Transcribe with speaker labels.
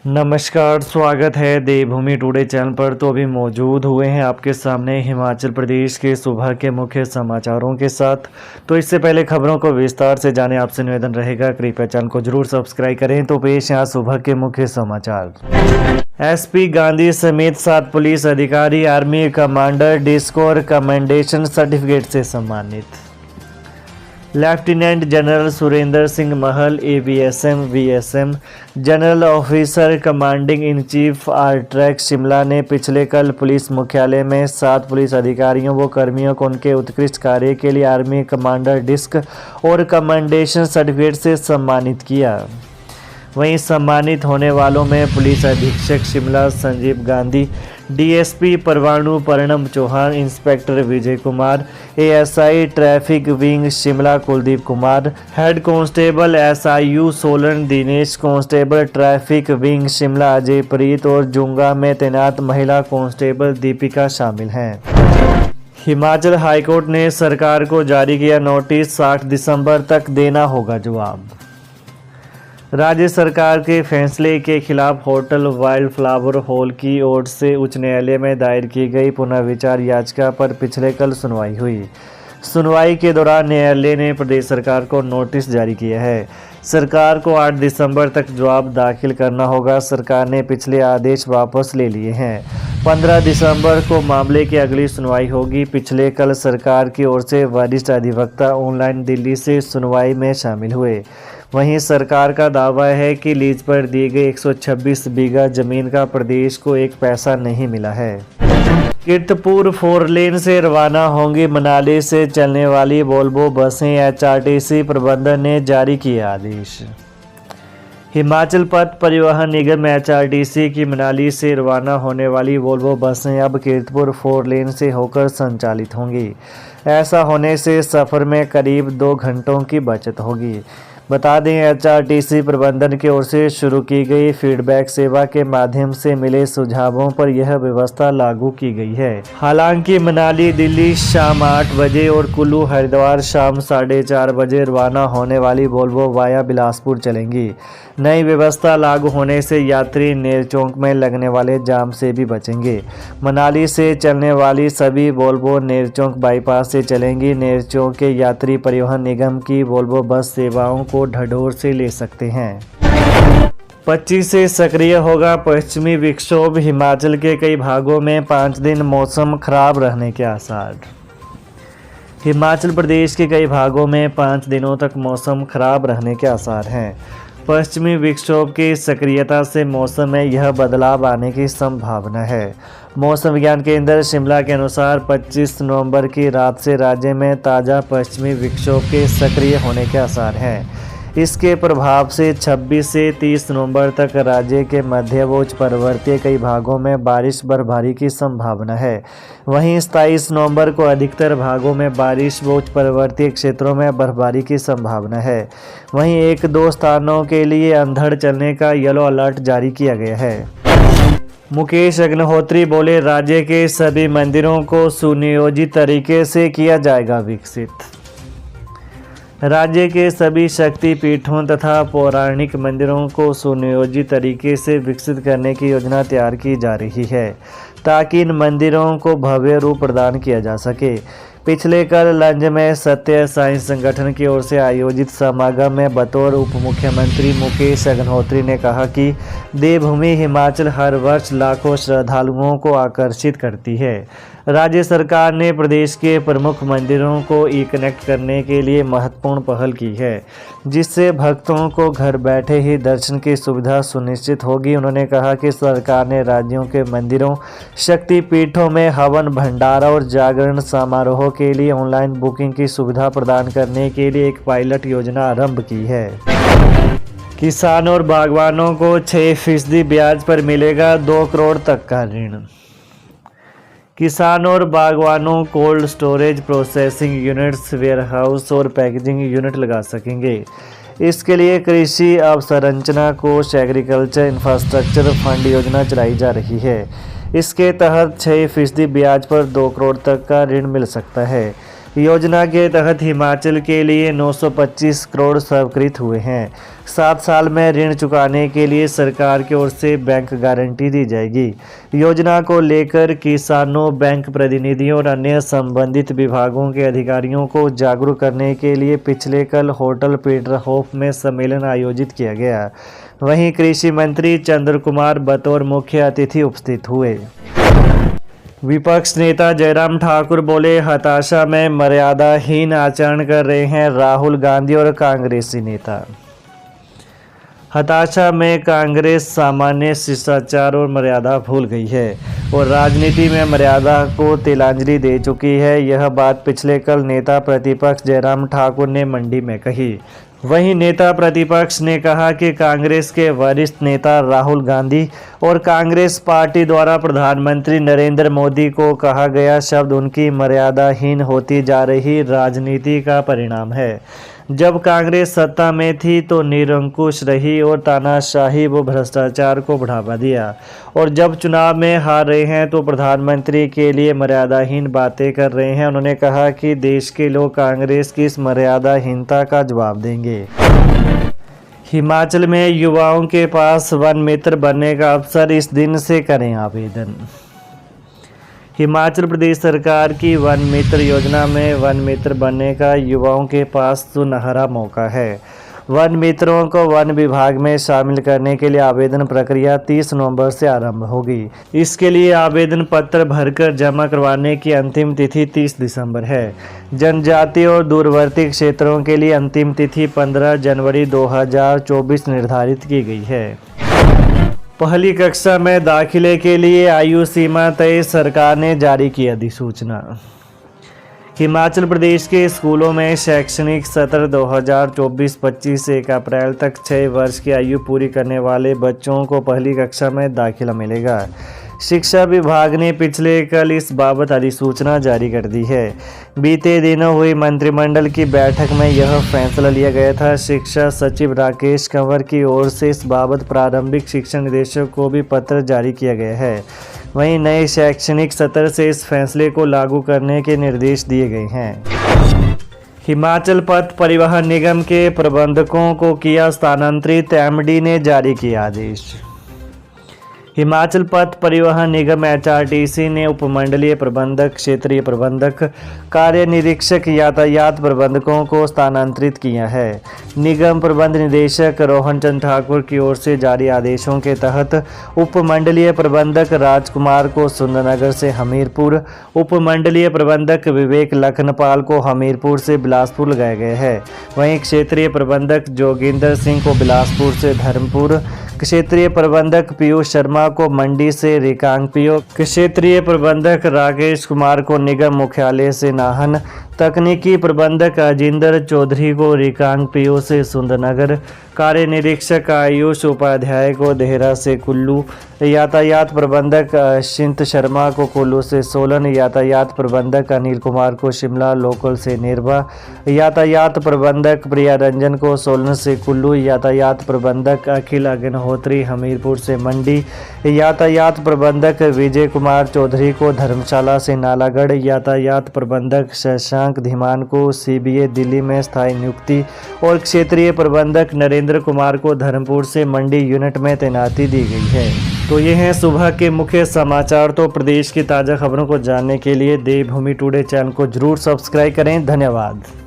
Speaker 1: नमस्कार, स्वागत है देवभूमि टुडे चैनल पर। तो अभी मौजूद हुए हैं आपके सामने हिमाचल प्रदेश के सुबह के मुख्य समाचारों के साथ। तो इससे पहले खबरों को विस्तार से जाने आपसे निवेदन रहेगा, कृपया चैनल को जरूर सब्सक्राइब करें। तो पेश यहाँ सुबह के मुख्य समाचार। एसपी गांधी समेत 7 पुलिस अधिकारी आर्मी कमांडर डिस्को और कमेंडेशन सर्टिफिकेट से सम्मानित। Lieutenant general Surendra Singh Mahal AVSM VSM general officer commanding in chief ARTRAC Shimla ने पिछले कल पुलिस मुख्यालय में 7 पुलिस अधिकारियों व कर्मियों को उनके उत्कृष्ट कार्य के लिए आर्मी कमांडर डिस्क और कमेंडेशन सर्टिफिकेट से सम्मानित किया। वहीं सम्मानित होने वालों में पुलिस अधीक्षक Shimla Sanjeev Gandhi, DSP Parwanoo Parnam Chauhan, inspector Vijay Kumar, ASI traffic wing Shimla Kuldeep Kumar, head constable SIU Solan Dinesh, constable traffic wing Shimla Ajay Preet और जुंगा में तैनात महिला कांस्टेबल दीपिका शामिल हैं। हिमाचल हाईकोर्ट ने सरकार को जारी किया नोटिस, 60 दिसंबर तक देना होगा जवाब। राज्य सरकार के फैसले के खिलाफ होटल वाइल्ड फ्लावर हॉल की ओर से उच्च न्यायालय में दायर की गई पुनर्विचार याचिका पर पिछले कल सुनवाई हुई। सुनवाई के दौरान न्यायालय ने प्रदेश सरकार को नोटिस जारी किया है। सरकार को 8 दिसंबर तक जवाब दाखिल करना होगा। सरकार ने पिछले आदेश वापस ले लिए हैं। 15 दिसंबर को मामले की अगली सुनवाई होगी। पिछले कल सरकार की ओर से वरिष्ठ अधिवक्ता ऑनलाइन दिल्ली से सुनवाई में शामिल हुए। वहीं सरकार का दावा है कि लीज पर दी गई 126 बीघा जमीन का प्रदेश को एक पैसा नहीं मिला है। कीरतपुर 4 लेन से रवाना होंगी मनाली से चलने वाली वोल्वो बसें, एचआरटीसी प्रबंधन ने जारी किए आदेश। हिमाचल पथ परिवहन निगम एचआरटीसी की मनाली से रवाना होने वाली वोल्वो बसें अब कीरतपुर 4 लेन से होकर संचालित होंगी। ऐसा होने से सफ़र में करीब 2 घंटों की बचत होगी। बता दें, एचआरटीसी प्रबंधन की ओर से शुरू की गई फीडबैक सेवा के माध्यम से मिले सुझावों पर यह व्यवस्था लागू की गई है। हालांकि मनाली दिल्ली शाम 8 बजे और कुल्लू हरिद्वार शाम 4:30 बजे रवाना होने वाली वोल्वो वाया बिलासपुर चलेंगी। नई व्यवस्था लागू होने से यात्री नेरचौक में लगने वाले जाम से भी बचेंगे। मनाली से चलने वाली सभी वोल्वो नेरचौक बाईपास से चलेंगी। नेरचौक के यात्री परिवहन निगम की वोल्वो बस सेवाओं को ढढोर से ले सकते हैं। 25 से सक्रिय होगा पश्चिमी विक्षोभ, हिमाचल के कई भागों में 5 दिन मौसम खराब रहने के आसार। हिमाचल प्रदेश के कई भागों में 5 दिनों तक मौसम खराब रहने के आसार हैं। पश्चिमी विक्षोभ की सक्रियता से मौसम में यह बदलाव आने की संभावना है। मौसम विज्ञान केंद्र शिमला के अनुसार 25 नवंबर की रात से राज्य में ताज़ा पश्चिमी विक्षोभ के सक्रिय होने के आसार हैं। इसके प्रभाव से 26 से 30 नवंबर तक राज्य के मध्य व उच्च पर्वतीय कई भागों में बारिश बर्फबारी की संभावना है। वहीं 27 नवंबर को अधिकतर भागों में बारिश व उच्च पर्वतीय क्षेत्रों में बर्फबारी की संभावना है। वहीं 1-2 स्थानों के लिए अंधड़ चलने का येलो अलर्ट जारी किया गया है। मुकेश अग्निहोत्री बोले, राज्य के सभी मंदिरों को सुनियोजित तरीके से किया जाएगा विकसित। राज्य के सभी शक्ति पीठों तथा पौराणिक मंदिरों को सुनियोजित तरीके से विकसित करने की योजना तैयार की जा रही है ताकि इन मंदिरों को भव्य रूप प्रदान किया जा सके। पिछले कल लंज में सत्य साई संगठन की ओर से आयोजित समागम में बतौर उप मुख्यमंत्री मुकेश अग्निहोत्री ने कहा कि देवभूमि हिमाचल हर वर्ष लाखों श्रद्धालुओं को आकर्षित करती है। राज्य सरकार ने प्रदेश के प्रमुख मंदिरों को ई कनेक्ट करने के लिए महत्वपूर्ण पहल की है, जिससे भक्तों को घर बैठे ही दर्शन की सुविधा सुनिश्चित होगी। उन्होंने कहा कि सरकार ने राज्यों के मंदिरों, शक्तिपीठों में हवन भंडारा और जागरण समारोह के लिए ऑनलाइन बुकिंग की सुविधा प्रदान करने के लिए एक पायलट योजना आरंभ की है। किसानों और बागवानों को 6% ब्याज पर मिलेगा 2 करोड़ तक का ऋण। किसानों और बागवानों cold storage, processing units, warehouse और पैकेजिंग यूनिट लगा सकेंगे। इसके लिए कृषि अवसंरचना कोष एग्रीकल्चर इंफ्रास्ट्रक्चर फंड योजना चलाई जा रही है। इसके तहत 6% ब्याज पर 2 करोड़ तक का ऋण मिल सकता है। योजना के तहत हिमाचल के लिए 925 करोड़ स्वीकृत हुए हैं। 7 साल में ऋण चुकाने के लिए सरकार की ओर से बैंक गारंटी दी जाएगी। योजना को लेकर किसानों, बैंक प्रतिनिधियों और अन्य संबंधित विभागों के अधिकारियों को जागरूक करने के लिए पिछले कल होटल पीटरहॉफ में सम्मेलन आयोजित किया गया। वहीं कृषि मंत्री चंद्र कुमार बतौर मुख्य अतिथि उपस्थित हुए। विपक्ष नेता जयराम ठाकुर बोले, हताशा में मर्यादाहीन आचरण कर रहे हैं राहुल गांधी और कांग्रेसी नेता। हताशा में कांग्रेस सामान्य शिष्टाचार और मर्यादा भूल गई है और राजनीति में मर्यादा को तिलांजलि दे चुकी है। यह बात पिछले कल नेता प्रतिपक्ष जयराम ठाकुर ने मंडी में कही। वहीं नेता प्रतिपक्ष ने कहा कि कांग्रेस के वरिष्ठ नेता राहुल गांधी और कांग्रेस पार्टी द्वारा प्रधानमंत्री नरेंद्र मोदी को कहा गया शब्द उनकी मर्यादाहीन होती जा रही राजनीति का परिणाम है। जब कांग्रेस सत्ता में थी तो निरंकुश रही और तानाशाही व भ्रष्टाचार को बढ़ावा दिया, और जब चुनाव में हार रहे हैं तो प्रधानमंत्री के लिए मर्यादाहीन बातें कर रहे हैं। उन्होंने कहा कि देश के लोग कांग्रेस की इस मर्यादाहीनता का जवाब देंगे। हिमाचल में युवाओं के पास वन मित्र बनने का अवसर, इस दिन से करें आवेदन। हिमाचल प्रदेश सरकार की वन मित्र योजना में वन मित्र बनने का युवाओं के पास सुनहरा मौका है। वन मित्रों को वन विभाग में शामिल करने के लिए आवेदन प्रक्रिया 30 नवंबर से आरंभ होगी। इसके लिए आवेदन पत्र भरकर जमा करवाने की अंतिम तिथि 30 दिसंबर है। जनजातीय और दूरवर्ती क्षेत्रों के लिए अंतिम तिथि 15 जनवरी 2024 निर्धारित की गई है। पहली कक्षा में दाखिले के लिए आयु सीमा तय, सरकार ने जारी की अधिसूचना। हिमाचल प्रदेश के स्कूलों में शैक्षणिक सत्र 2024-25 से 1 अप्रैल तक 6 वर्ष की आयु पूरी करने वाले बच्चों को पहली कक्षा में दाखिला मिलेगा। शिक्षा विभाग ने पिछले कल इस बाबत अधिसूचना जारी कर दी है। बीते दिनों हुई मंत्रिमंडल की बैठक में यह फैसला लिया गया था। शिक्षा सचिव राकेश कंवर की ओर से इस बाबत प्रारंभिक शिक्षा निदेशक को भी पत्र जारी किया गया है। वहीं नए शैक्षणिक सत्र से इस फैसले को लागू करने के निर्देश दिए गए हैं। हिमाचल पथ परिवहन निगम के प्रबंधकों को किया स्थानांतरित, एमडी ने जारी किया आदेश। हिमाचल पथ परिवहन निगम HRTC ने उपमंडलीय प्रबंधक, क्षेत्रीय प्रबंधक, कार्य निरीक्षक, यातायात प्रबंधकों को स्थानांतरित किया है। निगम प्रबंध निदेशक रोहन चंद ठाकुर की ओर से जारी आदेशों के तहत उपमंडलीय प्रबंधक राजकुमार को सुंदरनगर से हमीरपुर, उपमंडलीय प्रबंधक विवेक लखनपाल को हमीरपुर से बिलासपुर लगाया गया है। वहीं क्षेत्रीय प्रबंधक जोगिंदर सिंह को बिलासपुर से धर्मपुर, क्षेत्रीय प्रबंधक पीयूष शर्मा को मंडी से रिकांगपियो, क्षेत्रीय प्रबंधक राकेश कुमार को निगम मुख्यालय से नाहन, तकनीकी प्रबंधक अजिंदर चौधरी को रिकांगपियो से सुंदरनगर, कार्य निरीक्षक आयुष उपाध्याय को देहरा से कुल्लू, यातायात प्रबंधक अशिंत शर्मा को कुल्लू से सोलन, यातायात प्रबंधक अनिल कुमार को शिमला लोकल से नेरवा, यातायात प्रबंधक प्रिया रंजन को सोलन से कुल्लू, यातायात प्रबंधक अखिल अग्निहोत्री हमीरपुर से मंडी, यातायात प्रबंधक विजय कुमार चौधरी को धर्मशाला से नालागढ़, यातायात प्रबंधक शशांक धीमान को CBA दिल्ली में स्थायी नियुक्ति और क्षेत्रीय प्रबंधक नरेंद्र कुमार को धर्मपुर से मंडी यूनिट में तैनाती दी गई है। तो ये हैं सुबह के मुख्य समाचार। तो प्रदेश की ताज़ा खबरों को जानने के लिए देवभूमि टुडे चैनल को जरूर सब्सक्राइब करें। धन्यवाद।